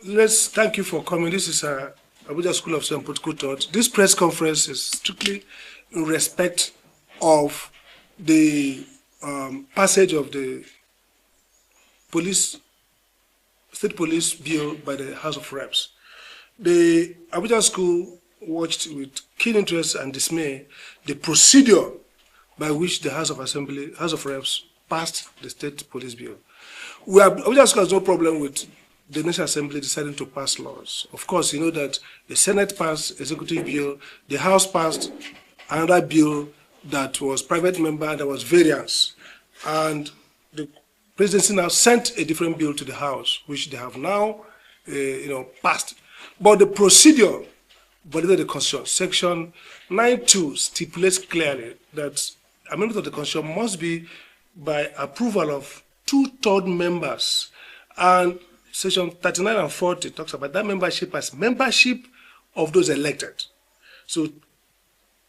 let's thank you for coming. This is Abuja School of St. Political Thought. This press conference is strictly in respect of the passage of the state police bill by the House of Reps. The Abuja School watched with keen interest and dismay the procedure by which the House of Reps passed the state police bill. Abuja School has no problem with the National Assembly deciding to pass laws. Of course, you know that the Senate passed executive bill, the House passed another bill that was private member and there was variance. And the presidency now sent a different bill to the House, which they have now passed. But the procedure, whatever the Constitution, Section 9(2) stipulates clearly that amendment of the Constitution must be by approval of 2/3 members. And Section 39 and 40 talks about that membership as membership of those elected. So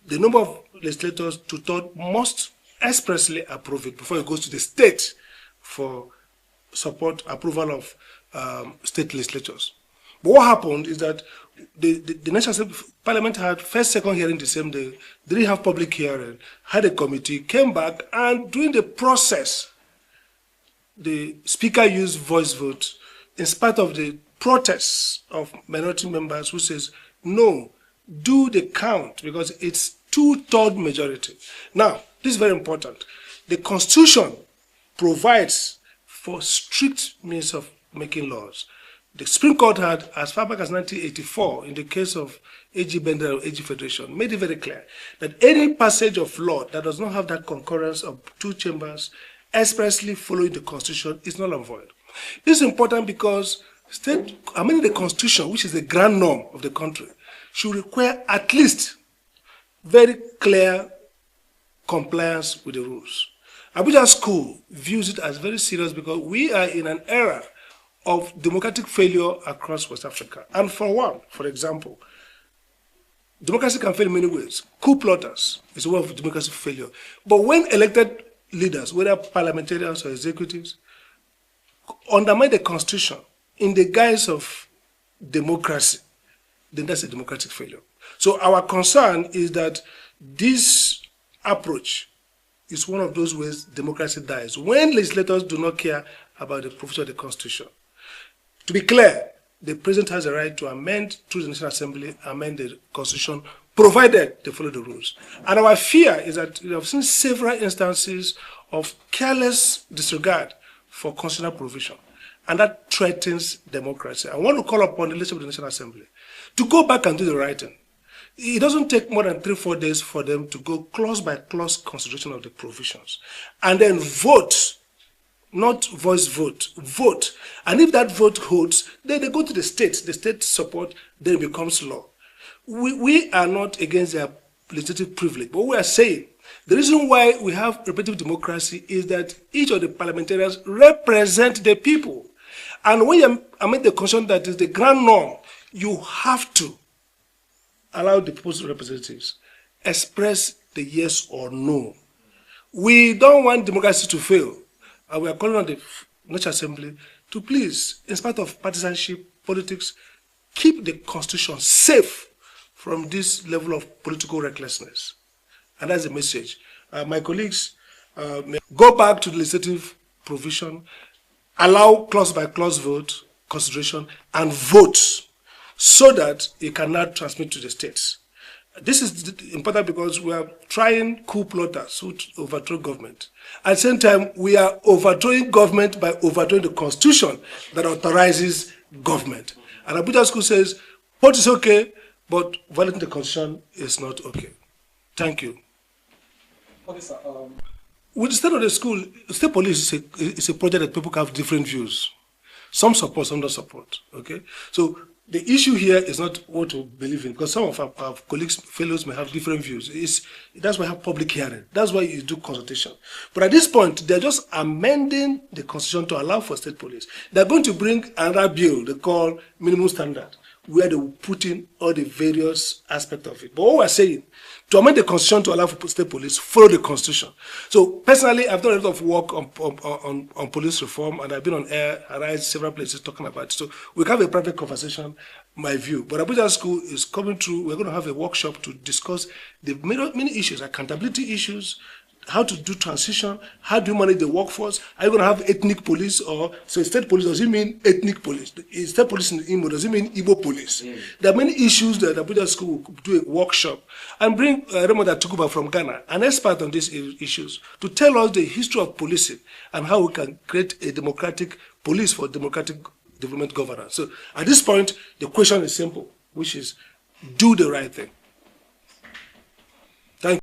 the number of legislators 2/3 must expressly approve it before it goes to the state for approval of state legislatures. But what happened is that the National Assembly Parliament had first, second hearing the same day, they didn't have public hearing, had a committee, came back, and during the process, the Speaker used voice vote in spite of the protests of minority members who says, no, do the count because it's 2/3 majority. Now, this is very important. The Constitution provides for strict means of making laws. The Supreme Court had, as far back as 1984, in the case of AG Bender or AG Federation, made it very clear that any passage of law that does not have that concurrence of two chambers expressly following the Constitution is null and void. This is important because the Constitution, which is the grand norm of the country, should require at least very clear compliance with the rules. Abuja School views it as very serious because we are in an era of democratic failure across West Africa. And for example, democracy can fail in many ways. Coup plotters is a way of democracy failure. But when elected leaders, whether parliamentarians or executives, undermine the Constitution in the guise of democracy, then that's a democratic failure. So our concern is that this approach is one of those ways democracy dies, when legislators do not care about the provision of the Constitution. To be clear, the President has a right to amend through the National Assembly, amend the Constitution, provided they follow the rules. And our fear is that we have seen several instances of careless disregard for constitutional provision, and that threatens democracy. I want to call upon the leadership of the National Assembly to go back and do the right thing. It doesn't take more than 3-4 days for them to go clause by clause consideration of the provisions, and then vote, not voice vote, vote. And if that vote holds, then they go to the state support, then it becomes law. We are not against their legislative privilege, but we are saying the reason why we have representative democracy is that each of the parliamentarians represent the people. And when you amend the Constitution that is the grand norm, you have to allow the people's representatives express the yes or no. We don't want democracy to fail. And we are calling on the National Assembly to please, in spite of partisanship, politics, keep the Constitution safe from this level of political recklessness. And that's the message. My colleagues may go back to the legislative provision, allow clause by clause vote, consideration, and vote so that it can now transmit to the states. This is important because we are trying coup plotters to overthrow government. At the same time, we are overthrowing government by overthrowing the Constitution that authorizes government. And Abuja School says, what is okay, but violating the Constitution is not okay. Thank you. Okay, sir. With the state of the school, state police is a project that people have different views. Some support, some don't support. Okay? So the issue here is not what to believe in, because some of our colleagues, fellows may have different views. That's why you have public hearing. That's why you do consultation. But at this point, they're just amending the Constitution to allow for state police. They're going to bring another bill they call minimum standard, where they will put in all the various aspects of it. But what we're saying, to amend the constitution to allow for state police, follow the constitution. So personally, I've done a lot of work on police reform, and I've been on air, Arise, several places talking about it. So we can have a private conversation, my view. But Abuja School is coming through. We're going to have a workshop to discuss the many issues, accountability issues, how to do transition, how do you manage the workforce, are you going to have ethnic police, or so state police, does it mean ethnic police? State police in Imo, does it mean Igbo police? There are many issues that the Abuja School will do a workshop and bring Remo Tukuba from Ghana, an expert on these issues, to tell us the history of policing and how we can create a democratic police for democratic development governance. So at this point, the question is simple, which is do the right thing.